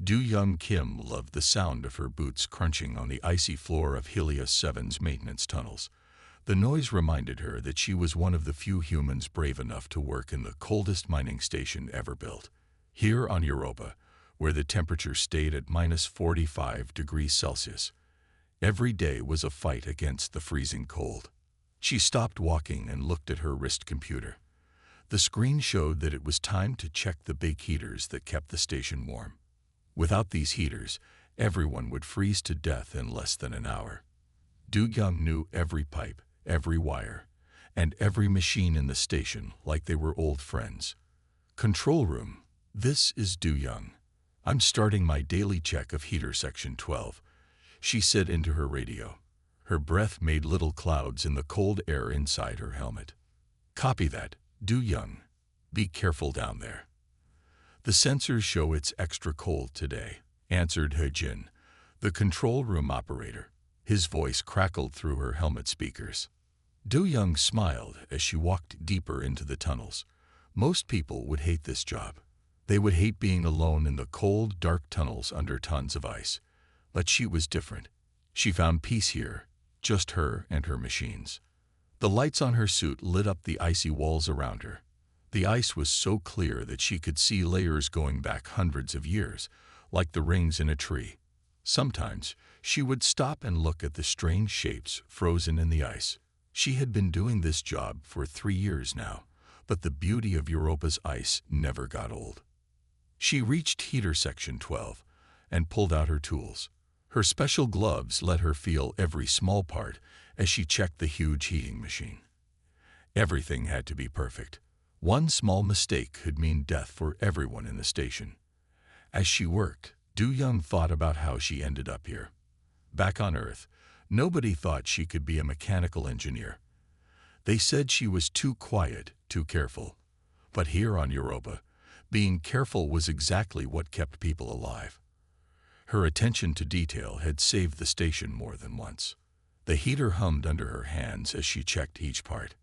Do Young Kim loved the sound of her boots crunching on the icy floor of Helios 7's maintenance tunnels. The noise reminded her that she was one of the few humans brave enough to work in the coldest mining station ever built. Here on Europa, where the temperature stayed at -45 degrees Celsius, every day was a fight against the freezing cold. She stopped walking and looked at her wrist computer. The screen showed that it was time to check the big heaters that kept the station warm. Without these heaters, everyone would freeze to death in less than an hour. Du Young knew every pipe, every wire, and every machine in the station like they were old friends. Control room, this is Du Young. I'm starting my daily check of heater section 12, she said into her radio. Her breath made little clouds in the cold air inside her helmet. Copy that, Du Young. Be careful down there. The sensors show it's extra cold today, answered He Jin, the control room operator. His voice crackled through her helmet speakers. Du Young smiled as she walked deeper into the tunnels. Most people would hate this job. They would hate being alone in the cold, dark tunnels under tons of ice. But she was different. She found peace here, just her and her machines. The lights on her suit lit up the icy walls around her. The ice was so clear that she could see layers going back hundreds of years, like the rings in a tree. Sometimes she would stop and look at the strange shapes frozen in the ice. She had been doing this job for 3 years now, but the beauty of Europa's ice never got old. She reached heater section 12 and pulled out her tools. Her special gloves let her feel every small part as she checked the huge heating machine. Everything had to be perfect. One small mistake could mean death for everyone in the station. As she worked, Du Young thought about how she ended up here. Back on Earth, nobody thought she could be a mechanical engineer. They said she was too quiet, too careful. But here on Europa, being careful was exactly what kept people alive. Her attention to detail had saved the station more than once. The heater hummed under her hands as she checked each part.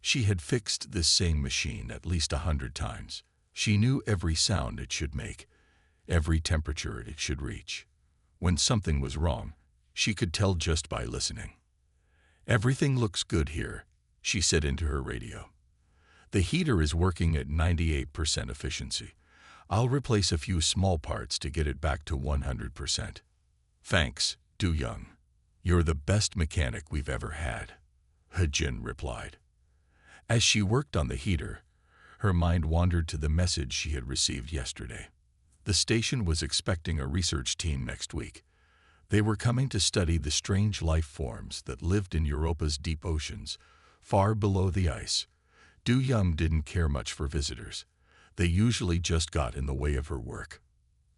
She had fixed this same machine at least 100 times. She knew every sound it should make, every temperature it should reach. When something was wrong, she could tell just by listening. Everything looks good here, she said into her radio. The heater is working at 98% efficiency. I'll replace a few small parts to get it back to 100%. Thanks, Du Young. You're the best mechanic we've ever had, He Jin replied. As she worked on the heater, her mind wandered to the message she had received yesterday. The station was expecting a research team next week. They were coming to study the strange life forms that lived in Europa's deep oceans, far below the ice. Du Young didn't care much for visitors. They usually just got in the way of her work.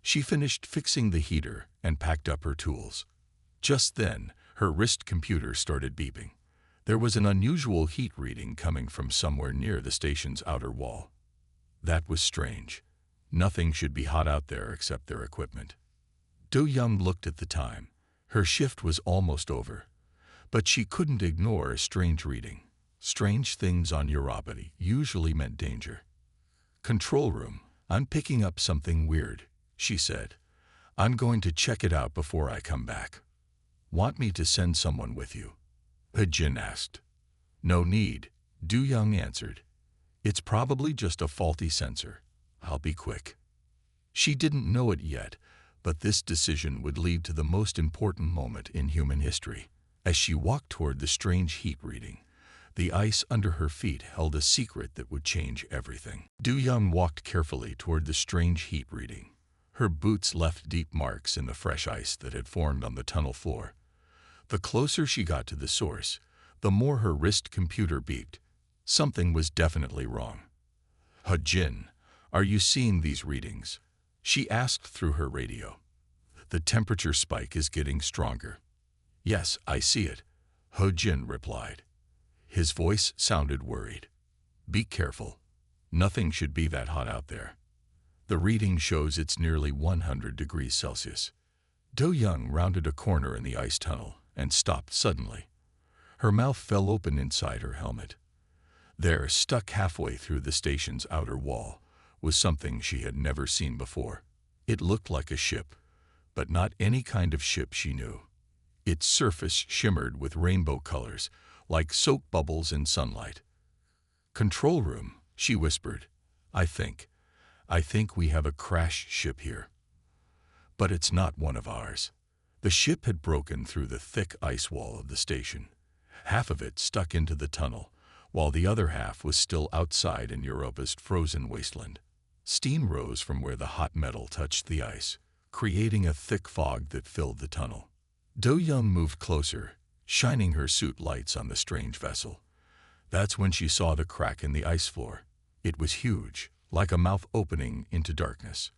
She finished fixing the heater and packed up her tools. Just then, her wrist computer started beeping. There was an unusual heat reading coming from somewhere near the station's outer wall. That was strange. Nothing should be hot out there except their equipment. Du Young looked at the time. Her shift was almost over. But she couldn't ignore a strange reading. Strange things on Europa usually meant danger. Control room, I'm picking up something weird, she said. I'm going to check it out before I come back. Want me to send someone with you? He Jin asked. No need, Du Young answered. It's probably just a faulty sensor. I'll be quick. She didn't know it yet, but this decision would lead to the most important moment in human history. As she walked toward the strange heat reading, the ice under her feet held a secret that would change everything. Du Young walked carefully toward the strange heat reading. Her boots left deep marks in the fresh ice that had formed on the tunnel floor. The closer she got to the source, the more her wrist computer beeped. Something was definitely wrong. He Jin, are you seeing these readings? She asked through her radio. The temperature spike is getting stronger. Yes, I see it, He Jin replied. His voice sounded worried. Be careful. Nothing should be that hot out there. The reading shows it's nearly 100 degrees Celsius. Du Young rounded a corner in the ice tunnel and stopped suddenly. Her mouth fell open inside her helmet. There, stuck halfway through the station's outer wall, was something she had never seen before. It looked like a ship, but not any kind of ship she knew. Its surface shimmered with rainbow colors, like soap bubbles in sunlight. "Control room," she whispered. I think we have a crash ship here. But it's not one of ours." The ship had broken through the thick ice wall of the station. Half of it stuck into the tunnel, while the other half was still outside in Europa's frozen wasteland. Steam rose from where the hot metal touched the ice, creating a thick fog that filled the tunnel. Do-young moved closer, shining her suit lights on the strange vessel. That's when she saw the crack in the ice floor. It was huge, like a mouth opening into darkness,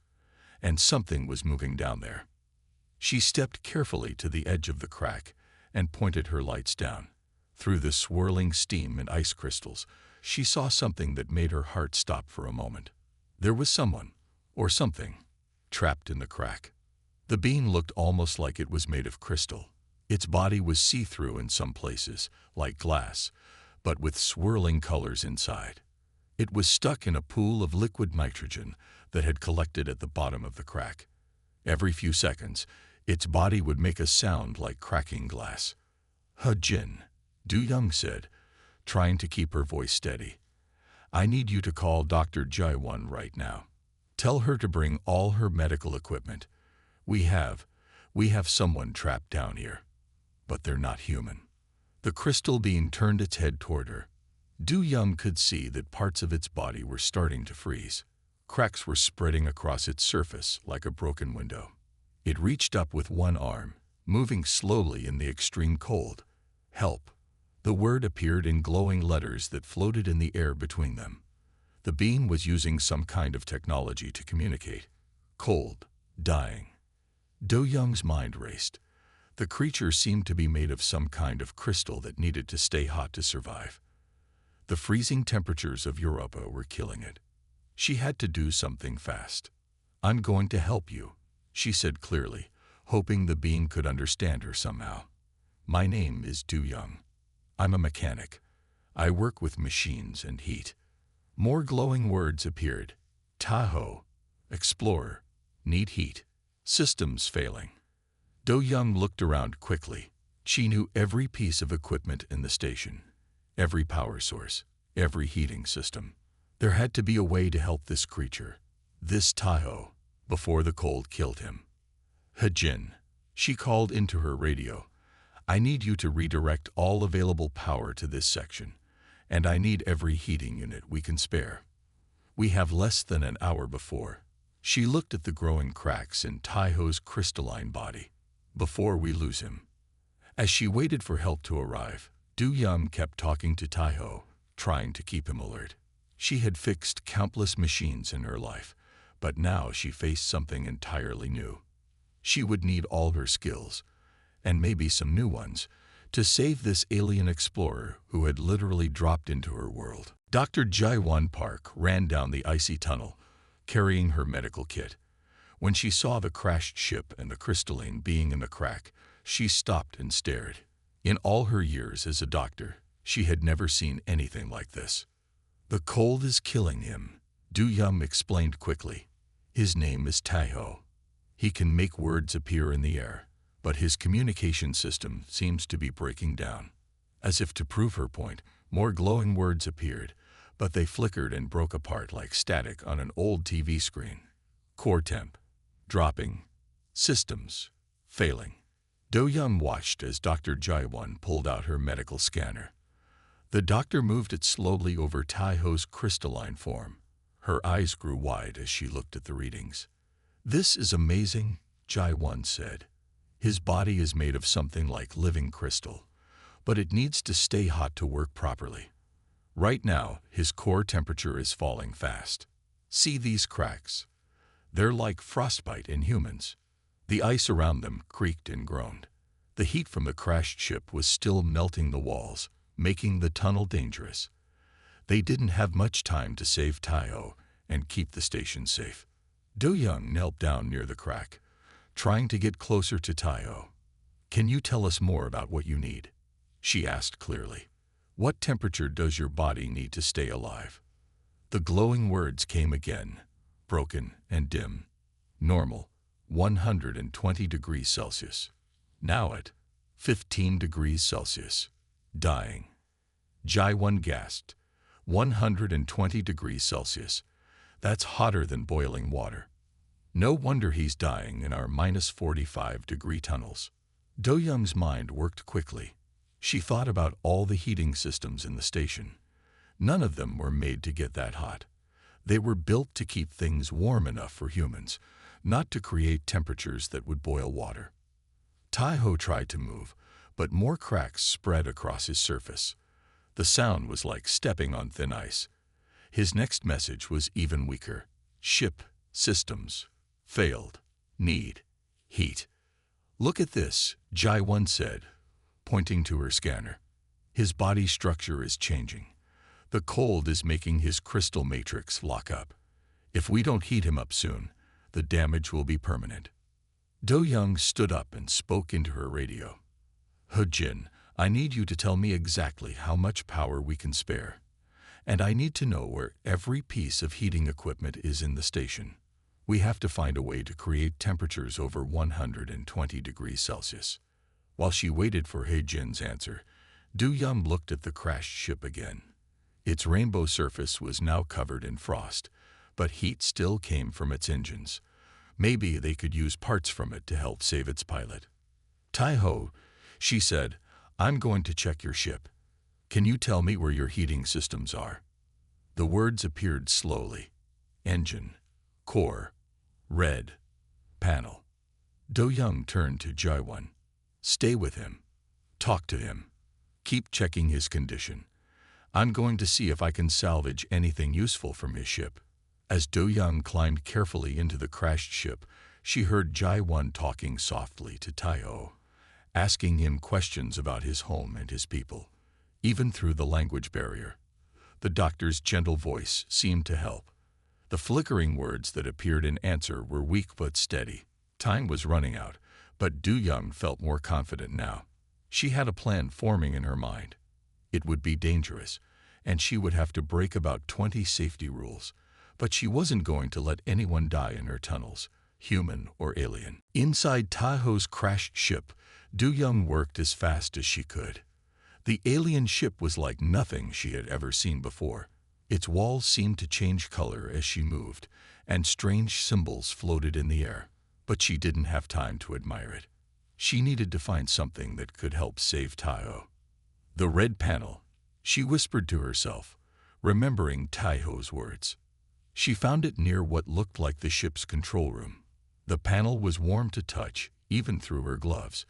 and something was moving down there. She stepped carefully to the edge of the crack and pointed her lights down. Through the swirling steam and ice crystals, she saw something that made her heart stop for a moment. There was someone, or something, trapped in the crack. The being looked almost like it was made of crystal. Its body was see-through in some places, like glass, but with swirling colors inside. It was stuck in a pool of liquid nitrogen that had collected at the bottom of the crack. Every few seconds, its body would make a sound like cracking glass. "Jin," Do-young said, trying to keep her voice steady. "I need you to call Dr. Jaiwan right now. Tell her to bring all her medical equipment. We have someone trapped down here, but they're not human." The crystal being turned its head toward her. Do-young could see that parts of its body were starting to freeze. Cracks were spreading across its surface like a broken window. It reached up with one arm, moving slowly in the extreme cold. "Help." The word appeared in glowing letters that floated in the air between them. The being was using some kind of technology to communicate. Cold, dying. Do-young's mind raced. The creature seemed to be made of some kind of crystal that needed to stay hot to survive. The freezing temperatures of Europa were killing it. She had to do something fast. "I'm going to help you," she said clearly, hoping the being could understand her somehow. "My name is Do-young. I'm a mechanic. I work with machines and heat." More glowing words appeared. "Tahoe. Explorer. Need heat. Systems failing." Do-young looked around quickly. She knew every piece of equipment in the station, every power source, every heating system. There had to be a way to help this creature, this Tahoe, before the cold killed him. "Jin," she called into her radio. "I need you to redirect all available power to this section, and I need every heating unit we can spare. We have less than an hour before." She looked at the growing cracks in Taiho's crystalline body. "Before we lose him." As she waited for help to arrive, Do-young kept talking to Taiho, trying to keep him alert. She had fixed countless machines in her life, but now she faced something entirely new. She would need all her skills, and maybe some new ones, to save this alien explorer who had literally dropped into her world. Dr. Jaiwan Park ran down the icy tunnel, carrying her medical kit. When she saw the crashed ship and the crystalline being in the crack, she stopped and stared. In all her years as a doctor, she had never seen anything like this. "The cold is killing him," Do-young explained quickly. "His name is Taiho. He can make words appear in the air, but his communication system seems to be breaking down." As if to prove her point, more glowing words appeared, but they flickered and broke apart like static on an old TV screen. "Core temp. Dropping. Systems. Failing." Do-young watched as Dr. Jaiwan pulled out her medical scanner. The doctor moved it slowly over Taiho's crystalline form. Her eyes grew wide as she looked at the readings. "This is amazing," Jaiwan said. "His body is made of something like living crystal, but it needs to stay hot to work properly. Right now, his core temperature is falling fast. See these cracks? They're like frostbite in humans." The ice around them creaked and groaned. The heat from the crashed ship was still melting the walls, making the tunnel dangerous. They didn't have much time to save Taiho and keep the station safe. Do-young knelt down near the crack, trying to get closer to Taiho. "Can you tell us more about what you need?" she asked clearly. "What temperature does your body need to stay alive?" The glowing words came again, broken and dim. Normal, 120 degrees Celsius. Now at 15 degrees Celsius. Dying. Jai-1 gasped. 120 degrees Celsius. That's hotter than boiling water. No wonder he's dying in our minus 45-degree tunnels. Do-young's mind worked quickly. She thought about all the heating systems in the station. None of them were made to get that hot. They were built to keep things warm enough for humans, not to create temperatures that would boil water. Tai-ho tried to move, but more cracks spread across his surface. The sound was like stepping on thin ice. His next message was even weaker. Ship systems failed. Need heat. Look at this, Jai-1 said, pointing to her scanner. His body structure is changing. The cold is making his crystal matrix lock up. If we don't heat him up soon, the damage will be permanent. Do-young stood up and spoke into her radio. He-Jin, I need you to tell me exactly how much power we can spare. And I need to know where every piece of heating equipment is in the station. We have to find a way to create temperatures over 120 degrees Celsius. While she waited for He-Jin's answer, Do-young looked at the crashed ship again. Its rainbow surface was now covered in frost, but heat still came from its engines. Maybe they could use parts from it to help save its pilot. Tai-ho, she said, I'm going to check your ship. Can you tell me where your heating systems are? The words appeared slowly. Engine, core, red, panel. Do-young turned to Jai-1. Stay with him. Talk to him. Keep checking his condition. I'm going to see if I can salvage anything useful from his ship. As Do-young climbed carefully into the crashed ship, she heard Jai-1 talking softly to Tai-ho, asking him questions about his home and his people, even through the language barrier. The doctor's gentle voice seemed to help. The flickering words that appeared in answer were weak but steady. Time was running out, but Do-young felt more confident now. She had a plan forming in her mind. It would be dangerous, and she would have to break about 20 safety rules, but she wasn't going to let anyone die in her tunnels, human or alien. Inside Tai-ho's crashed ship, Do-young worked as fast as she could. The alien ship was like nothing she had ever seen before. Its walls seemed to change color as she moved, and strange symbols floated in the air. But she didn't have time to admire it. She needed to find something that could help save Tai-ho. The red panel, she whispered to herself, remembering Tai-ho's words. She found it near what looked like the ship's control room. The panel was warm to touch, even through her gloves.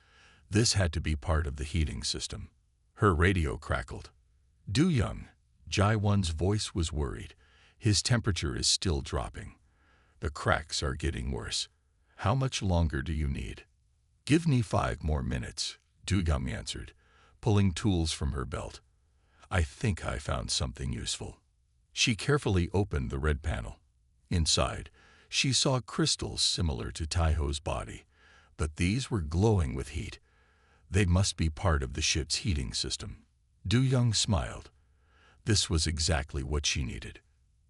This had to be part of the heating system. Her radio crackled. Do-young, Jai-1's voice was worried. His temperature is still dropping. The cracks are getting worse. How much longer do you need? Give me 5 more minutes, Do-young answered, pulling tools from her belt. I think I found something useful. She carefully opened the red panel. Inside, she saw crystals similar to Tai-ho's body, but these were glowing with heat. They must be part of the ship's heating system. Do-young smiled. This was exactly what she needed.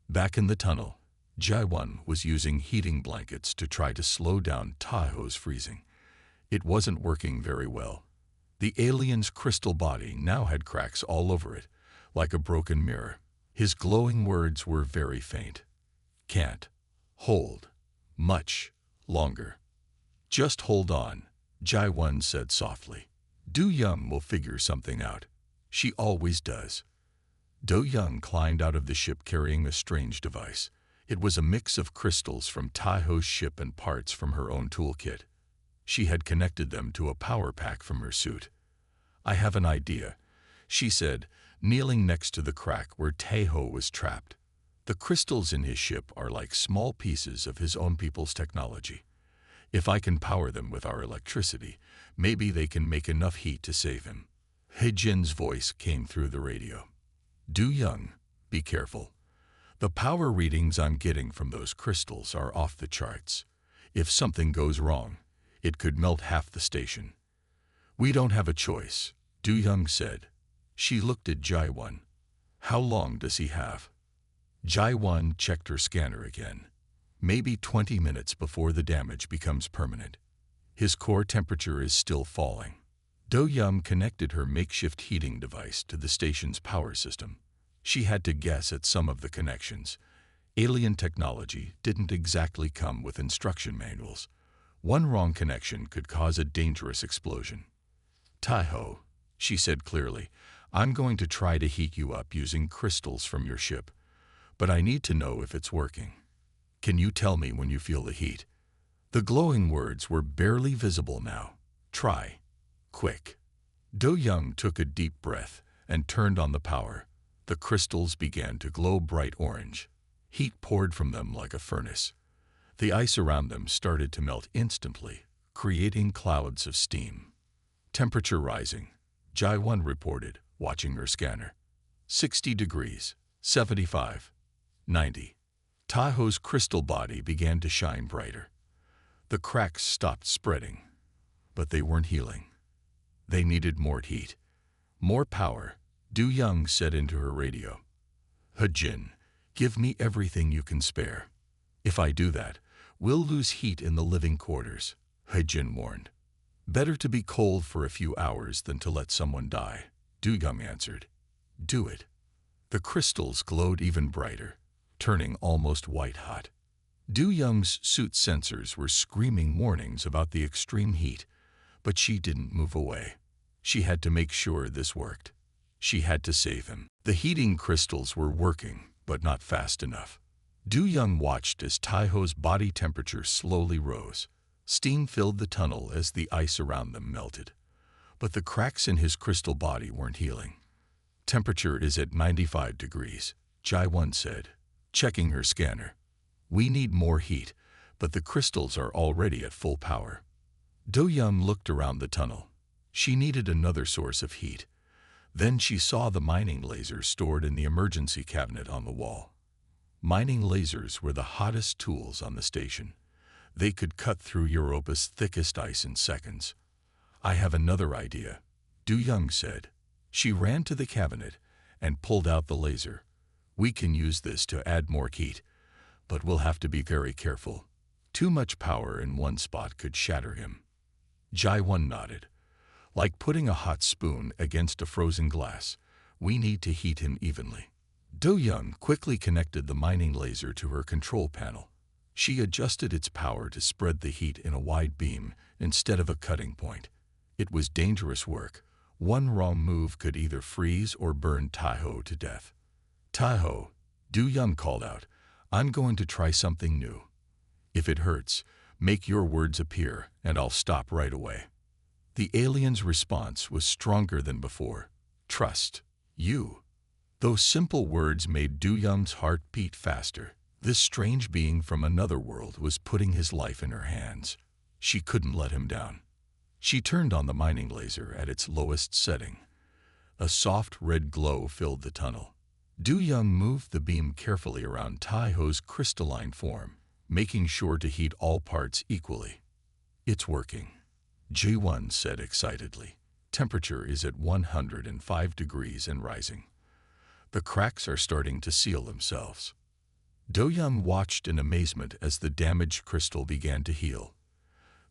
Back in the tunnel, Jai-1 was using heating blankets to try to slow down Tai-ho's freezing. It wasn't working very well. The alien's crystal body now had cracks all over it, like a broken mirror. His glowing words were very faint. Can't hold much longer. Just hold on, Jai-1 said softly. Do-young will figure something out. She always does. Do-young climbed out of the ship carrying a strange device. It was a mix of crystals from Tai-ho's ship and parts from her own toolkit. She had connected them to a power pack from her suit. I have an idea, she said, kneeling next to the crack where Tai-ho was trapped. The crystals in his ship are like small pieces of his own people's technology. If I can power them with our electricity, maybe they can make enough heat to save him. He-Jin's voice came through the radio. Do-young, be careful. The power readings I'm getting from those crystals are off the charts. If something goes wrong, it could melt half the station. We don't have a choice, Do-young said. She looked at Jai-1. How long does he have? Jai-1 checked her scanner again. maybe 20 minutes before the damage becomes permanent. His core temperature is still falling. Do-young connected her makeshift heating device to the station's power system. She had to guess at some of the connections. Alien technology didn't exactly come with instruction manuals. One wrong connection could cause a dangerous explosion. "Tai-ho," she said clearly, "I'm going to try to heat you up using crystals from your ship, but I need to know if it's working. Can you tell me when you feel the heat?" The glowing words were barely visible now. "Try. Quick." Do-young took a deep breath and turned on the power. The crystals began to glow bright orange. Heat poured from them like a furnace. The ice around them started to melt instantly, creating clouds of steam. "Temperature rising," Jai-1 reported, watching her scanner. 60 degrees, 75, 90. Tai-ho's crystal body began to shine brighter. The cracks stopped spreading, but they weren't healing. They needed more heat. "More power," Do-young said into her radio. "He-jin, give me everything you can spare. If I do that, we'll lose heat in the living quarters," He-jin warned. "Better to be cold for a few hours than to let someone die," Do-young answered. "Do it." The crystals glowed even brighter, turning almost white-hot. Do-young's suit sensors were screaming warnings about the extreme heat, but she didn't move away. She had to make sure this worked. She had to save him. The heating crystals were working, but not fast enough. Do-young watched as Tai-ho's body temperature slowly rose. Steam filled the tunnel as the ice around them melted. But the cracks in his crystal body weren't healing. "Temperature is at 95 degrees, Jai-1 said, checking her scanner. "We need more heat, but the crystals are already at full power." Do-young looked around the tunnel. She needed another source of heat. Then she saw the mining lasers stored in the emergency cabinet on the wall. Mining lasers were the hottest tools on the station. They could cut through Europa's thickest ice in seconds. "I have another idea," Do-young said. She ran to the cabinet and pulled out the laser. "We can use this to add more heat, but we'll have to be very careful. Too much power in one spot could shatter him." Jai-1 nodded. "Like putting a hot spoon against a frozen glass, we need to heat him evenly." Do-young quickly connected the mining laser to her control panel. She adjusted its power to spread the heat in a wide beam instead of a cutting point. It was dangerous work. One wrong move could either freeze or burn Tai-ho to death. "Tai-ho," Do-young called out, "I'm going to try something new. If it hurts, make your words appear and I'll stop right away." The alien's response was stronger than before. "Trust you." Those simple words made Do-young's heart beat faster. This strange being from another world was putting his life in her hands. She couldn't let him down. She turned on the mining laser at its lowest setting. A soft red glow filled the tunnel. Do-young moved the beam carefully around Tai-ho's crystalline form, making sure to heat all parts equally. "It's working," Ji-1 said excitedly. "Temperature is at 105 degrees and rising. The cracks are starting to seal themselves." Do-young watched in amazement as the damaged crystal began to heal.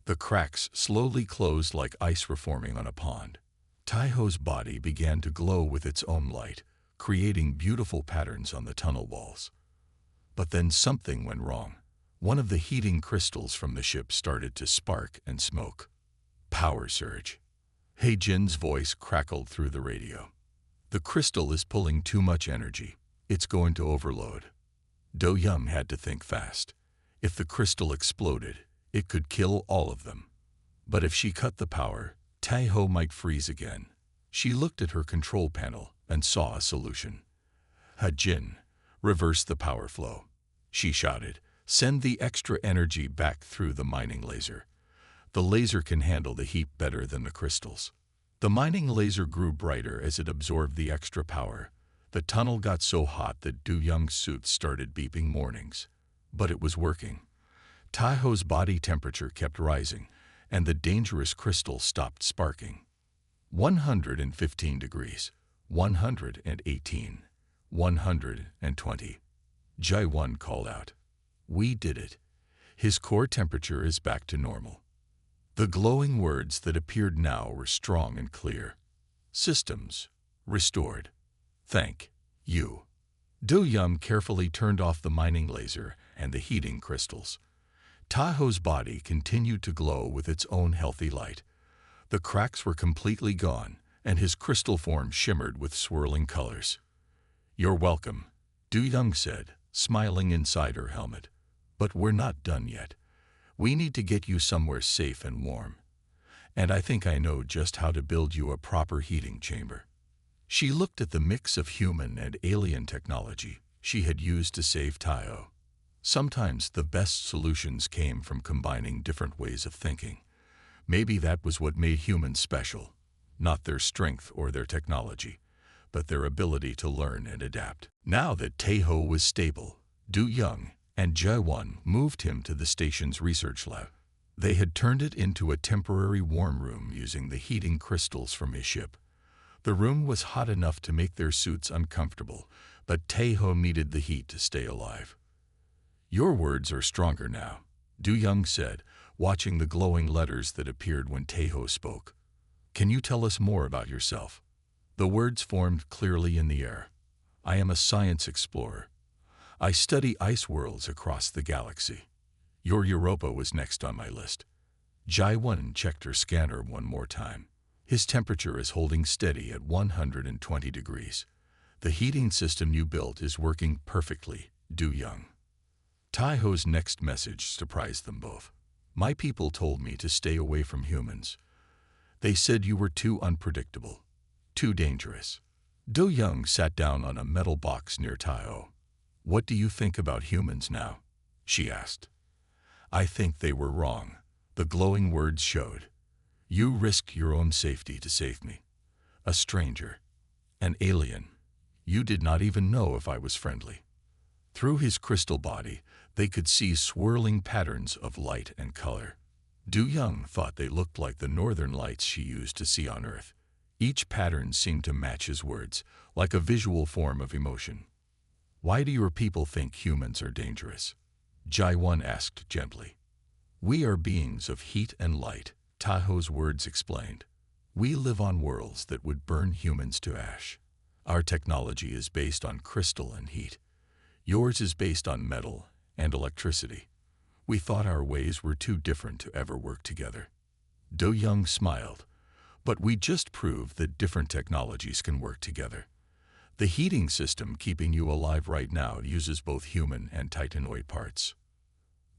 The cracks slowly closed like ice reforming on a pond. Tai-ho's body began to glow with its own light, creating beautiful patterns on the tunnel walls. But then something went wrong. One of the heating crystals from the ship started to spark and smoke. "Power surge." He-jin's voice crackled through the radio. "The crystal is pulling too much energy. It's going to overload." Do-young had to think fast. If the crystal exploded, it could kill all of them. But if she cut the power, Tai-ho might freeze again. She looked at her control panel and saw a solution. "He-jin, reverse the power flow," she shouted. "Send the extra energy back through the mining laser. The laser can handle the heat better than the crystals." The mining laser grew brighter as it absorbed the extra power. The tunnel got so hot that Do-young's suit started beeping warnings. But it was working. Tai-ho's body temperature kept rising, and the dangerous crystal stopped sparking. 115 degrees, 118, 120. Jai-1 called out. "We did it." His core temperature is back to normal. The glowing words that appeared now were strong and clear. Systems restored. Thank you. Do Young carefully turned off the mining laser and the heating crystals. Tahoe's body continued to glow with its own healthy light. The cracks were completely gone, and his crystal form shimmered with swirling colors. "You're welcome," Du Young said, smiling inside her helmet. "But we're not done yet. We need to get you somewhere safe and warm. And I think I know just how to build you a proper heating chamber." She looked at the mix of human and alien technology she had used to save Tahoe. Sometimes the best solutions came from combining different ways of thinking. Maybe that was what made humans special, not their strength or their technology, but their ability to learn and adapt. Now that Tahoe was stable, Du Young and Jae-won moved him to the station's research lab. They had turned it into a temporary warm room using the heating crystals from his ship. The room was hot enough to make their suits uncomfortable, but Tahoe needed the heat to stay alive. "Your words are stronger now," Du Young said, watching the glowing letters that appeared when Tahoe spoke. "Can you tell us more about yourself?" The words formed clearly in the air. "I am a science explorer. I study ice worlds across the galaxy." Your Europa was next on my list. Jae-won checked her scanner one more time. His temperature is holding steady at 120 degrees. "The heating system you built is working perfectly, Du Young." Tahoe's next message surprised them both. "My people told me to stay away from humans. They said you were too unpredictable, too dangerous." Du Young sat down on a metal box near Tahoe. "What do you think about humans now?" she asked. "I think they were wrong," the glowing words showed. "You risked your own safety to save me. A stranger, an alien. You did not even know if I was friendly." Through his crystal body, they could see swirling patterns of light and color. Du Young thought they looked like the northern lights she used to see on Earth. Each pattern seemed to match his words, like a visual form of emotion. "Why do your people think humans are dangerous?" Jae-won asked gently. "We are beings of heat and light," Tahoe's words explained. "We live on worlds that would burn humans to ash. Our technology is based on crystal and heat. Yours is based on metal and electricity. We thought our ways were too different to ever work together." Du Young smiled. "But we just proved that different technologies can work together. The heating system keeping you alive right now uses both human and titanoid parts."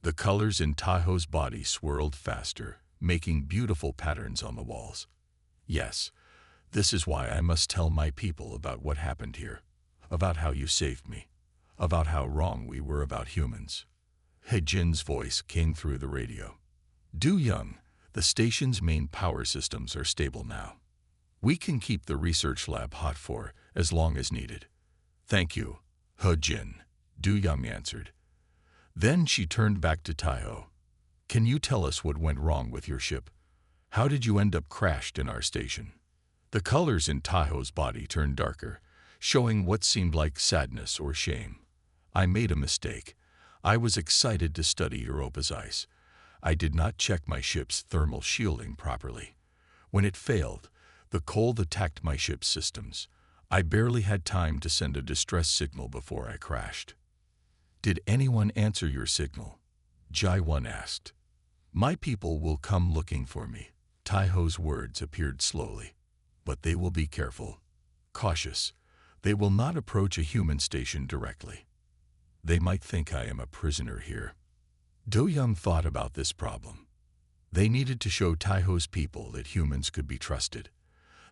The colors in Tahoe's body swirled faster, making beautiful patterns on the walls. "Yes, this is why I must tell my people about what happened here, about how you saved me, about how wrong we were about humans." Hejin's voice came through the radio. "Du Young, the station's main power systems are stable now. We can keep the research lab hot for as long as needed." "Thank you, Hejin," Du Young answered. Then she turned back to Tahoe. "Can you tell us what went wrong with your ship? How did you end up crashed in our station?" The colors in Tahoe's body turned darker, showing what seemed like sadness or shame. "I made a mistake. I was excited to study Europa's ice. I did not check my ship's thermal shielding properly. When it failed, the cold attacked my ship's systems. I barely had time to send a distress signal before I crashed." "Did anyone answer your signal?" Jae-won asked. "My people will come looking for me." Tahoe's words appeared slowly. "But they will be careful, cautious. They will not approach a human station directly. They might think I am a prisoner here." Du Young thought about this problem. They needed to show Tahoe's people that humans could be trusted,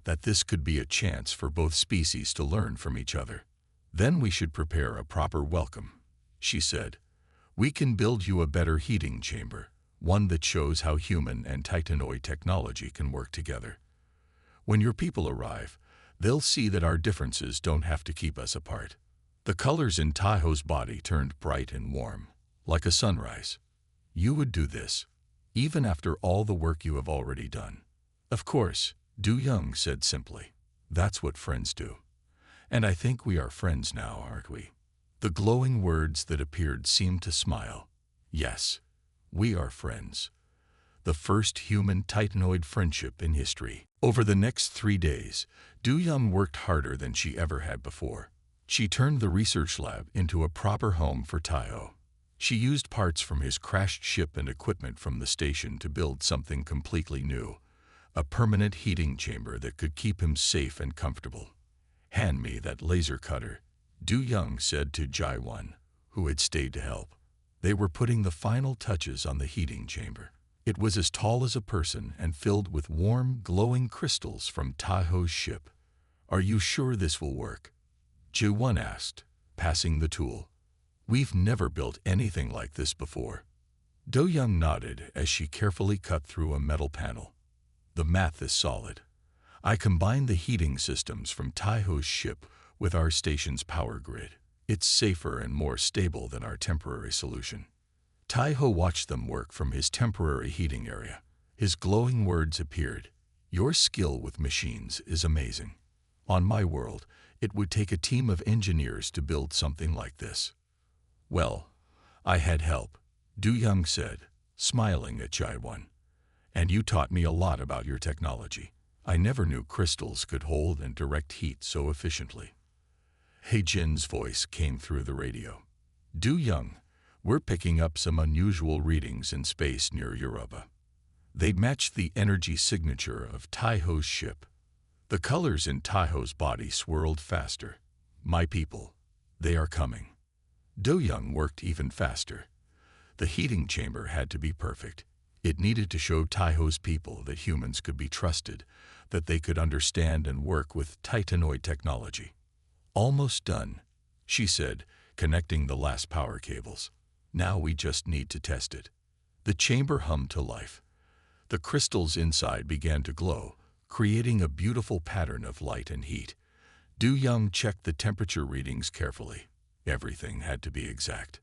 that this could be a chance for both species to learn from each other. "Then we should prepare a proper welcome," she said. "We can build you a better heating chamber, one that shows how human and titanoid technology can work together. When your people arrive, they'll see that our differences don't have to keep us apart." The colors in Tahoe's body turned bright and warm, like a sunrise. "You would do this, even after all the work you have already done?" "Of course," Du Young said simply. "That's what friends do. And I think we are friends now, aren't we?" The glowing words that appeared seemed to smile. "Yes, We are friends. The first human Titanoid friendship in history. Over the next 3 days, Du Young worked harder than she ever had before. She turned the research lab into a proper home for Taiho. She used parts from his crashed ship and equipment from the station to build something completely new, a permanent heating chamber that could keep him safe and comfortable. "Hand me that laser cutter," Du Young said to Jai-Wan, who had stayed to help. They were putting the final touches on the heating chamber. It was as tall as a person and filled with warm, glowing crystals from Taiho's ship. "Are you sure this will work?" Jai-Wan asked, passing the tool. "We've never built anything like this before." Do Young nodded as she carefully cut through a metal panel. "The math is solid. I combined the heating systems from Taiho's ship with our station's power grid. It's safer and more stable than our temporary solution." Taiho watched them work from his temporary heating area. His glowing words appeared. "Your skill with machines is amazing. On my world, it would take a team of engineers to build something like this." "Well, I had help," Du Young said, smiling at Jai-Wan. "And you taught me a lot about your technology. I never knew crystals could hold and direct heat so efficiently." He Jin's voice came through the radio. "Du Young, we're picking up some unusual readings in space near Europa. They match the energy signature of Taiho's ship. The colors in Taiho's body swirled faster. My people, they are coming." Do Young worked even faster. The heating chamber had to be perfect. It needed to show Taiho's people that humans could be trusted, that they could understand and work with Titanoid technology. "Almost done," she said, connecting the last power cables. "Now we just need to test it." The chamber hummed to life. The crystals inside began to glow, creating a beautiful pattern of light and heat. Du Young checked the temperature readings carefully. Everything had to be exact.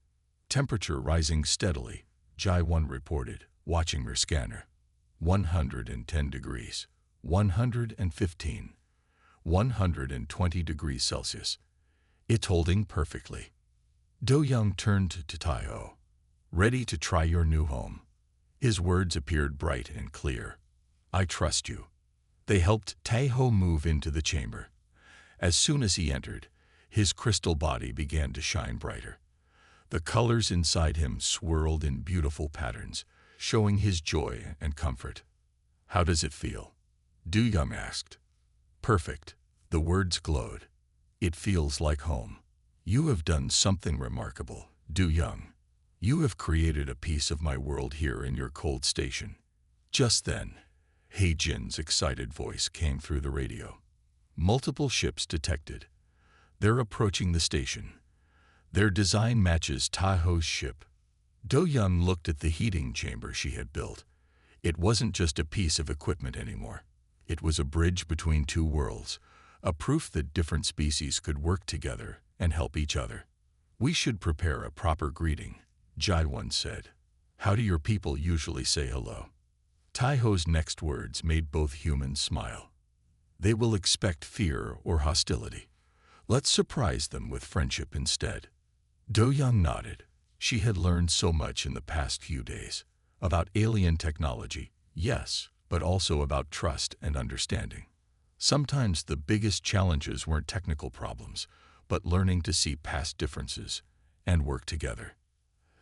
Temperature rising steadily, Jai-Wan reported, watching her scanner. 110 degrees, 115, 120 degrees Celsius. It's holding perfectly. Do Young turned to Taiho. "Ready to try your new home?" His words appeared bright and clear. "I trust you." They helped Taiho move into the chamber. As soon as he entered, his crystal body began to shine brighter. The colors inside him swirled in beautiful patterns, showing his joy and comfort. "How does it feel?" Du Young asked. "Perfect." The words glowed. "It feels like home." "You have done something remarkable, Du Young. You have created a piece of my world here in your cold station." Just then, He Jin's excited voice came through the radio. "Multiple ships detected. They're approaching the station. Their design matches Taiho's ship." Do Young looked at the heating chamber she had built. It wasn't just a piece of equipment anymore. It was a bridge between two worlds, a proof that different species could work together and help each other. "We should prepare a proper greeting," Jai-Wan said. "How do your people usually say hello?" Taiho's next words made both humans smile. "They will expect fear or hostility. Let's surprise them with friendship instead." Do Young nodded. She had learned so much in the past few days. About alien technology, yes, but also about trust and understanding. Sometimes the biggest challenges weren't technical problems, but learning to see past differences and work together.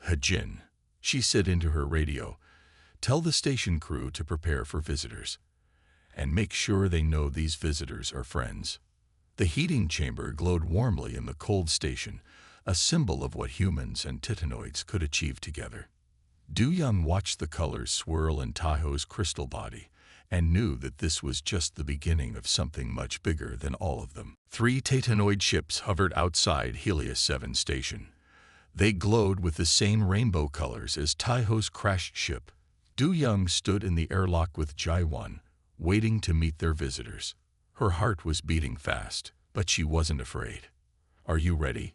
"Hajin," she said into her radio, "tell the station crew to prepare for visitors. And make sure they know these visitors are friends." The heating chamber glowed warmly in the cold station, a symbol of what humans and Titanoids could achieve together. Du Young watched the colors swirl in Taiho's crystal body and knew that this was just the beginning of something much bigger than all of them. 3 Titanoid ships hovered outside Helios 7 station. They glowed with the same rainbow colors as Taiho's crashed ship. Du Young stood in the airlock with Jai-Wan, waiting to meet their visitors. Her heart was beating fast, but she wasn't afraid. "Are you ready?"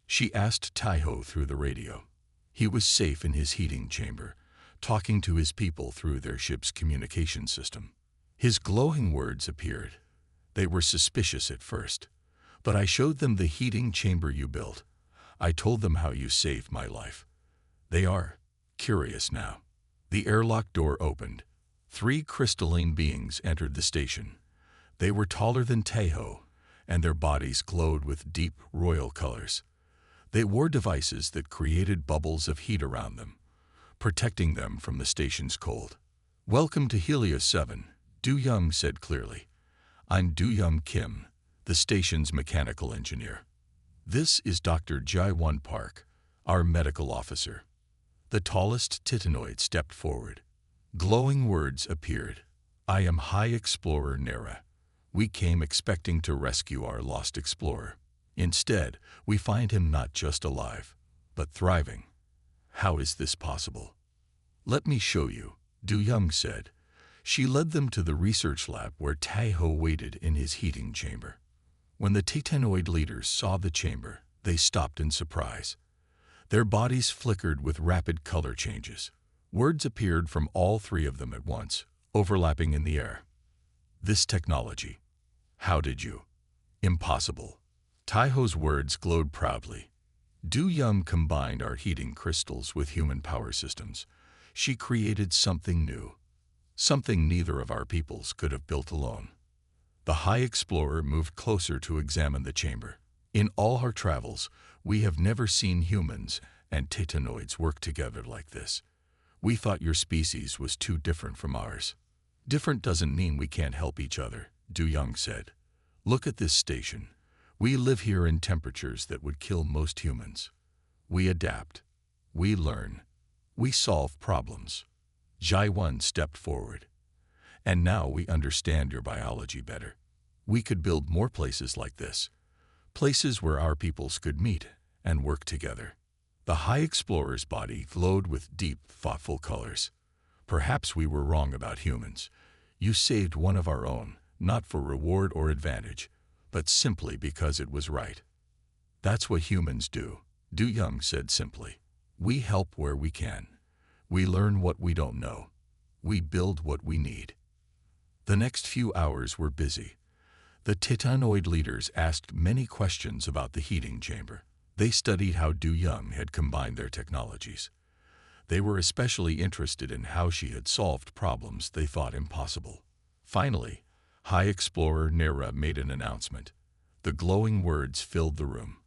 she asked Taiho through the radio. He was safe in his heating chamber, talking to his people through their ship's communication system. His glowing words appeared. "They were suspicious at first, but I showed them the heating chamber you built. I told them how you saved my life. They are curious now. The airlock door opened. 3 crystalline beings entered the station. They were taller than Tahoe, and their bodies glowed with deep royal colors. They wore devices that created bubbles of heat around them, protecting them from the station's cold. "Welcome to Helios 7, Du Young said clearly. "I'm Du Young Kim, the station's mechanical engineer. This is Dr. Jae-won Park, our medical officer." The tallest Titanoid stepped forward. Glowing words appeared. "I am High Explorer Nera. We came expecting to rescue our lost explorer. Instead, we find him not just alive, but thriving. How is this possible?" "Let me show you," Du Young said. She led them to the research lab where Tahoe waited in his heating chamber. When the Titanoid leaders saw the chamber, they stopped in surprise. Their bodies flickered with rapid color changes. Words appeared from all 3 of them at once, overlapping in the air. "This technology. How did you?" "Impossible." Tahoe's words glowed proudly. Du Young combined our heating crystals with human power systems. She created something new, something neither of our peoples could have built alone. The High Explorer moved closer to examine the chamber. "In all our travels, we have never seen humans and Titanoids work together like this. We thought your species was too different from ours." "Different doesn't mean we can't help each other," Du Young said. "Look at this station. We live here in temperatures that would kill most humans. We adapt. We learn. We solve problems." Jae-won stepped forward. "And now we understand your biology better. We could build more places like this, places where our peoples could meet and work together." The High Explorer's body glowed with deep, thoughtful colors. "Perhaps we were wrong about humans. You saved one of our own, not for reward or advantage, but simply because it was right. That's what humans do," Du Young said simply. "We help where we can. We learn what we don't know. We build what we need." The next few hours were busy. The Titanoid leaders asked many questions about the heating chamber. They studied how Du Young had combined their technologies. They were especially interested in how she had solved problems they thought impossible. Finally, High Explorer Nera made an announcement. The glowing words filled the room.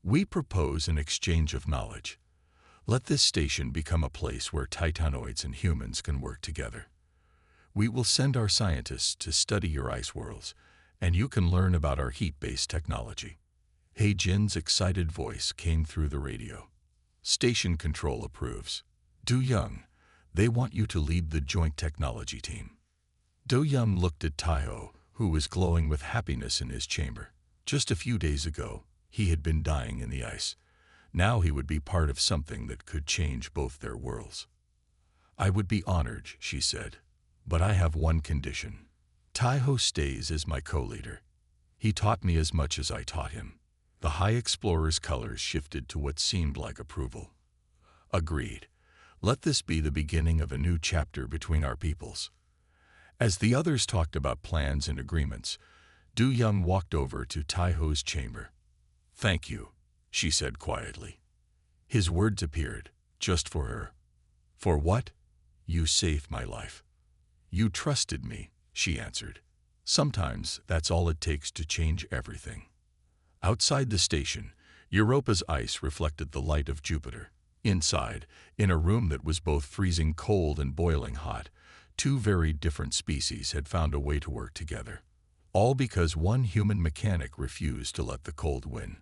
"We propose an exchange of knowledge. Let this station become a place where Titanoids and humans can work together. We will send our scientists to study your ice worlds, and you can learn about our heat-based technology." Hei Jin's excited voice came through the radio. "Station control approves. Du Young, they want you to lead the joint technology team." Du Young looked at Tahoe, who was glowing with happiness in his chamber. Just a few days ago, he had been dying in the ice. Now he would be part of something that could change both their worlds. "I would be honored," she said, "but I have one condition. Tahoe stays as my co-leader. He taught me as much as I taught him." The High Explorer's colors shifted to what seemed like approval. "Agreed. Let this be the beginning of a new chapter between our peoples." As the others talked about plans and agreements, Du Young walked over to Tahoe's chamber. "Thank you," she said quietly. His words appeared, just for her. "For what?" "You saved my life." "You trusted me," she answered. "Sometimes that's all it takes to change everything." Outside the station, Europa's ice reflected the light of Jupiter. Inside, in a room that was both freezing cold and boiling hot, 2 very different species had found a way to work together. All because one human mechanic refused to let the cold win.